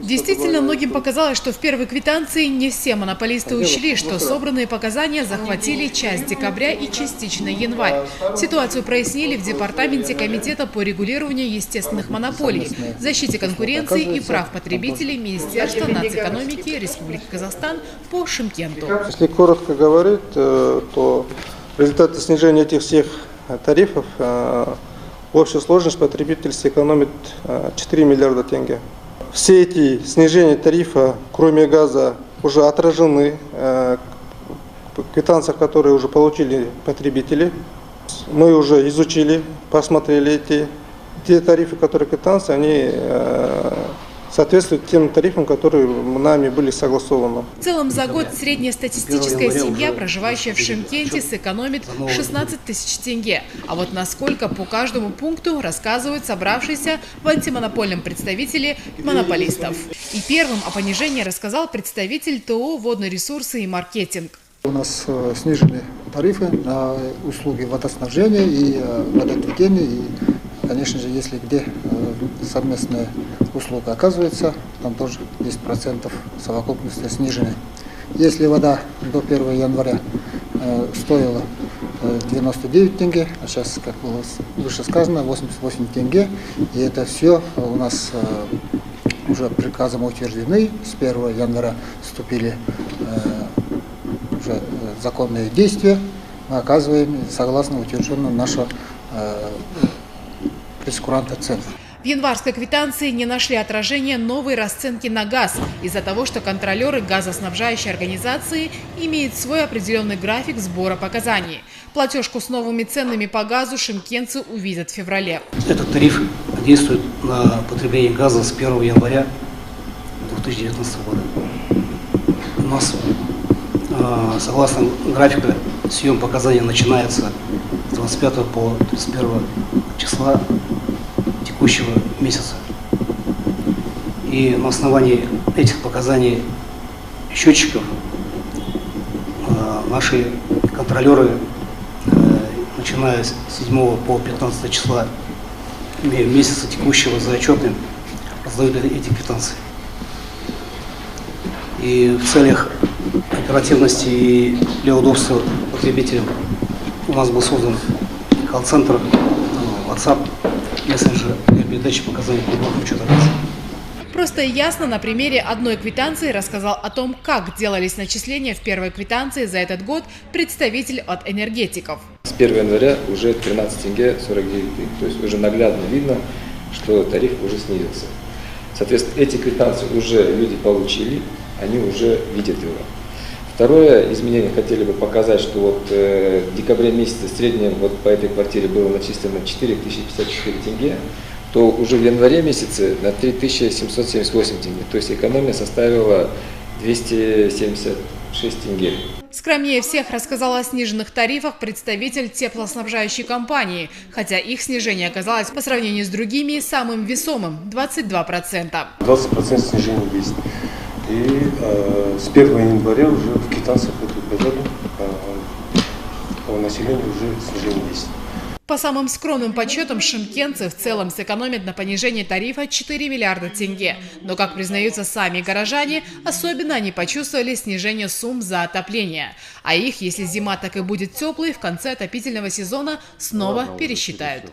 Действительно, многим показалось, что в первой квитанции не все монополисты учли, что собранные показания захватили часть декабря и частично январь. Ситуацию прояснили в Департаменте Комитета по регулированию естественных монополий, защите конкуренции и прав потребителей Министерства нацэкономики Республики Казахстан по Шымкенту. Если коротко говорить, то в результате снижения этих всех тарифов общая сложность потребитель сэкономит 4 миллиарда тенге. Все эти снижения тарифа, кроме газа, уже отражены в квитанциях, которые уже получили потребители. Мы уже изучили, посмотрели те тарифы, которые квитанции, они соответствуют тем тарифам, которые нами были согласованы. В целом за год среднестатистическая семья, проживающая в Шымкенте, сэкономит 16 тысяч тенге. А вот насколько по каждому пункту рассказывают собравшиеся в антимонопольном представителе монополистов. И первым о понижении рассказал представитель ТО «Водные ресурсы и маркетинг». У нас снижены тарифы на услуги водоснабжения и водоотведения. И, конечно же, если где совместная услуга оказывается, там тоже 10% совокупности снижены. Если вода до 1 января стоила 99 тенге, а сейчас, как было выше сказано, 88 тенге, и это все у нас уже приказом утверждены, с 1 января вступили уже законные действия, мы оказываем согласно утвержденному нашего прейскуранта цен. В январской квитанции не нашли отражения новой расценки на газ из-за того, что контролеры газоснабжающей организации имеют свой определенный график сбора показаний. Платежку с новыми ценами по газу шымкентцы увидят в феврале. Этот тариф действует на потребление газа с 1 января 2019 года. У нас, согласно графику, съем показаний начинается с 25 по 31 числа текущего месяца. И на основании этих показаний счетчиков наши контролеры, начиная с 7 по 15 числа месяца текущего за отчетным, раздают эти квитанции. И в целях оперативности и для удобства потребителям у нас был создан колл-центр, WhatsApp, мессенджер для передачи показаний по блокам учета газа. Просто и ясно на примере одной квитанции рассказал о том, как делались начисления в первой квитанции за этот год представитель от энергетиков. С 1 января уже 13 тенге 49, то есть уже наглядно видно, что тариф уже снизился. Соответственно, эти квитанции уже люди получили, они уже видят его. Второе изменение хотели бы показать, что вот в декабре месяце в среднем вот по этой квартире было начислено 4054 тенге, то уже в январе месяце на 3778 тенге, то есть экономия составила 276 тенге. Скромнее всех рассказал о сниженных тарифах представитель теплоснабжающей компании, хотя их снижение оказалось по сравнению с другими самым весомым – 22%. 20% снижения есть. И с 1 января уже в квитанциях этого года у населения уже снижение есть. По самым скромным подсчетам, шымкентцы в целом сэкономят на понижении тарифа 4 миллиарда тенге. Но, как признаются сами горожане, особенно они почувствовали снижение сумм за отопление. А их, если зима так и будет теплой, в конце отопительного сезона снова пересчитают.